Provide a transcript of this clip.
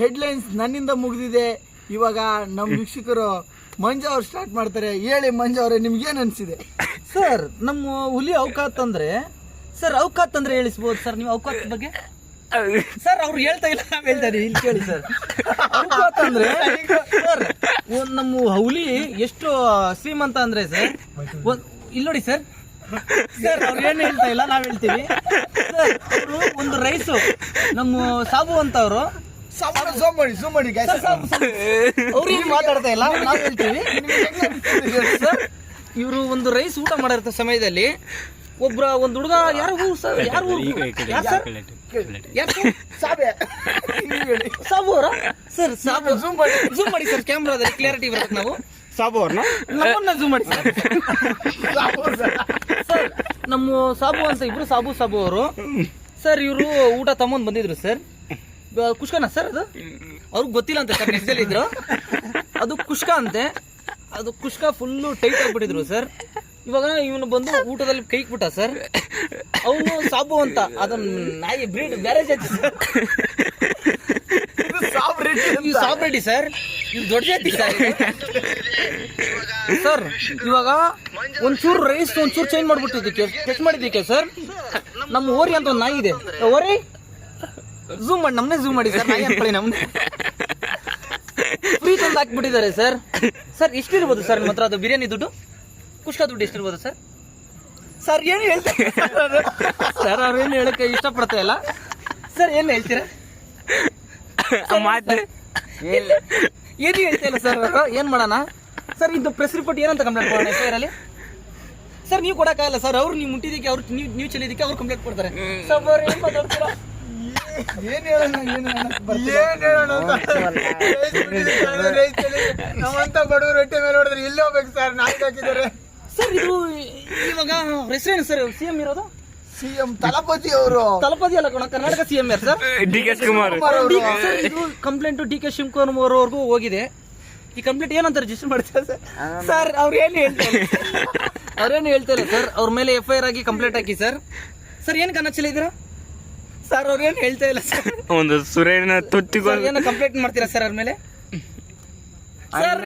Headlines ನನ್ನಿಂದ ಮುಗಿದಿದೆ. ಇವಾಗ ನಮ್ಮ ವೀಕ್ಷಕರು ಮಂಜು ಅವ್ರು ಸ್ಟಾರ್ಟ್ ಮಾಡ್ತಾರೆ. ಹೇಳಿ ಮಂಜು ಅವರೇ, ನಿಮ್ಗೇನು ಅನಿಸಿದೆ? ಸರ್, ನಮ್ಮ ಹುಲಿ ಔಕಾತ್ ಅಂದ್ರೆ ಹೇಳಿಸ್ಬೋದು ಸರ್ ನೀವು ಔಕಾತ್ ಬಗ್ಗೆ? ಸರ್ ಅವ್ರು ಹೇಳ್ತಾ ಇಲ್ಲ, ನಾವ್ ಹೇಳ್ತಾ ಇದೀವಿ, ಇಲ್ಲಿ ಕೇಳಿ ಸರ್. ಔಕಾತ್ ಅಂದ್ರೆ ಸರ್ ನಮ್ಮ ಹುಲಿ ಎಷ್ಟು ಶ್ರೀಮಂತ ಅಂದ್ರೆ ಸರ್, ಇಲ್ಲಿ ನೋಡಿ ಸರ್. ಸರ್ ಅವ್ರು ಏನು ಹೇಳ್ತಾ ಇಲ್ಲ, ನಾವ್ ಹೇಳ್ತೀವಿ ಸರ್. ಅವರು ಒಂದು ರೈಸು ನಮ್ಮ ಸಾಬು ಅಂತ ಅವರು ಅವ್ರು ಏನು ಮಾತಾಡ್ತಾ ಇಲ್ಲ, ನಾವ್ ಹೇಳ್ತೀವಿ ಸರ್. ಇವರು ಒಂದು ರೈಸ್ ಊಟ ಮಾಡಿರೋ ಸಮಯದಲ್ಲಿ ಒಂದು ಹುಡುಗ ಯಾರು ಸಾಬು ಅವರ ಸರ್, ಸಾಬು ಝೂಮ್ ಮಾಡಿ ಸರ್, ಕ್ಯಾಮ್ರಾದಲ್ಲಿ ಕ್ಲಾರಿಟಿ ಬರುತ್ತೆ. ನಾವು ಸಾಬು ಅವ್ರನ್ನ ನಮ್ಮನ್ನ ಝೂಮ್ ಮಾಡಿ ಸರ್. ಸರ್ ನಮ್ಮ ಸಾಬು ಅಂತ ಇಬ್ರು ಸಾಬು ಅವರು ಸರ್. ಇವರು ಊಟ ತಗೊಂಡ್ ಬಂದಿದ್ರು ಸರ್. ಕುಷ್ಕನ ಸರ್ ಅದು ಅವ್ರಿಗೆ ಗೊತ್ತಿಲ್ಲ ಅಂತ ಸರ್, ನೆಕ್ಸ್ಟ್ ಇದ್ರು ಅದು ಕುಷ್ಕ ಅಂತೆ. ಅದು ಕುಷ್ಕ ಫುಲ್ಲು ಟೈಟ್ ಆಗ್ಬಿಟ್ಟಿದ್ರು ಸರ್. ಇವಾಗ ಇವನು ಬಂದು ಊಟದಲ್ಲಿ ಕೈಕ್ಬಿಟ್ಟ ಸರ್. ಅವನು ಸಾಬು ಅಂತ ಅದನ್ನ ನಾಯಿ ಬ್ರೀಡ್ ಬೇರೆ ಜಾತಿ ಸರ್. ಸಾಬ್ ರೆಡ್ಡಿ ಸರ್, ಇದು ದೊಡ್ಡ ಜಾತಿ ಸರ್. ಸರ್ ಇವಾಗ ಒಂಚೂರು ರೈಸ್ ಒಂಚೂರು ಚೇಂಜ್ ಮಾಡ್ಬಿಟ್ಟಿದ್ದಕ್ಕೆ ಟೆಸ್ಟ್ ಮಾಡಿದ್ದಕ್ಕೆ ಸರ್, ನಮ್ಮ ಓರಿ ಅಂತ ಒಂದು ನಾಯಿ ಇದೆ. ಓರಿ ಝೂಮ್ ಮಾಡಿ, ನಮ್ಮನೆ ಝೂಮ್ ಮಾಡಿ ಸರ್. ನಾಯಿ ಅನ್ಕೊಳ್ಳಿ, ನಮ್ಮನೆ ಫ್ರೀ ತಂದು ಹಾಕ್ಬಿಟ್ಟಿದ್ದಾರೆ ಸರ್. ಸರ್ ಎಷ್ಟಿರ್ಬೋದು ಸರ್ ನಿಮ್ಮ ಹತ್ರ ಅದು ಬಿರಿಯಾನಿ ದುಡ್ಡು, ಕುಷ್ಕ ದುಡ್ಡು ಎಷ್ಟಿರ್ಬೋದು ಸರ್? ಸರ್ ಏನು ಹೇಳ್ತಾರೆ ಸರ್, ಅವ್ರೇನು ಹೇಳಕ್ಕೆ ಇಷ್ಟಪಡ್ತಾ ಇಲ್ಲ ಸರ್. ಏನು ಹೇಳ್ತೀರಾ? ಏನು ಹೇಳ್ತಾ ಇಲ್ಲ ಸರ್. ಏನು ಮಾಡೋಣ ಸರ್? ಇದು ಪ್ರೆಸ್ ರಿಪೋರ್ಟ್ ಏನಂತ ಕಂಪ್ಲೇಂಟ್ ಮಾಡೋಣ ಎಫ್ಐಆರಲ್ಲಿ ಸರ್? ನೀವು ಕೊಡೋಕ್ಕಾಗಲ್ಲ ಸರ್. ಅವ್ರು ನೀವು ಮುಟ್ಟಿದ್ದಕ್ಕೆ, ಅವ್ರು ನೀವು ಚೆಲ್ಲಿದ್ದಕ್ಕೆ ಅವ್ರು ಕಂಪ್ಲೇಂಟ್ ಕೊಡ್ತಾರೆ ಸರ್. ಅವ್ರು ಏನು ಮಾತಾಡ್ತೀರಾ? ನಮ್ಮಂತ ಬಡವರು ರೊಟ್ಟಿ ಮೇಲೆ ಹೊಡೆದ್ರೆ ಇಲ್ಲಿ ಹೋಗ್ಬೇಕು ಸರ್. ನಾಲ್ಕು ಹಾಕಿದ್ದಾರೆ ಸರ್. ಇದು ಇವಾಗ ಹೆಸರೇನು ಸರ್ ಸಿಎಂ ಇರೋದು? ಸಿಎಂ ತಲಪತಿ ಅವರು. ತಲಪತಿ ಅಲ್ಲ ಕಣ, ಕರ್ನಾಟಕ ಸಿಎಂ ಯಾರು ಸರ್? ಡಿ.ಕೆ. ಶಿವಕುಮಾರ್. ಇದು ಕಂಪ್ಲೇಂಟ್ ಡಿ.ಕೆ. ಶಿವಕುಮಾರ್ ಅವ್ರಿಗೂ ಹೋಗಿದೆ. ಈ ಕಂಪ್ಲೇಂಟ್ ಏನಂತ ರಿಜಿಸ್ಟರ್ ಮಾಡ್ತಾರೆ ಸರ್? ಸರ್ ಅವ್ರೇನು ಹೇಳ್ತಾರೆ, ಅವ್ರೇನು ಹೇಳ್ತಾರೆ ಸರ್. ಅವ್ರ ಮೇಲೆ ಎಫ್ಐಆರ್ ಆಗಿ ಕಂಪ್ಲೇಂಟ್ ಹಾಕಿ ಸರ್. ಸರ್ ಏನು ಕನ್ನಚ್ಚಲಿದ್ದೀರಾ ಸರ್? ಅವ್ರೇನು ಹೇಳ್ತಾ ಇಲ್ಲ ಸರ್. ಒಂದು ಸುರೇನ ತುತ್ತಿಗೆ ಏನೋ ಕಂಪ್ಲೇಂಟ್ ಮಾಡ್ತೀರಾ ಸರ್ ಅವ್ರ ಮೇಲೆ? ಸರ್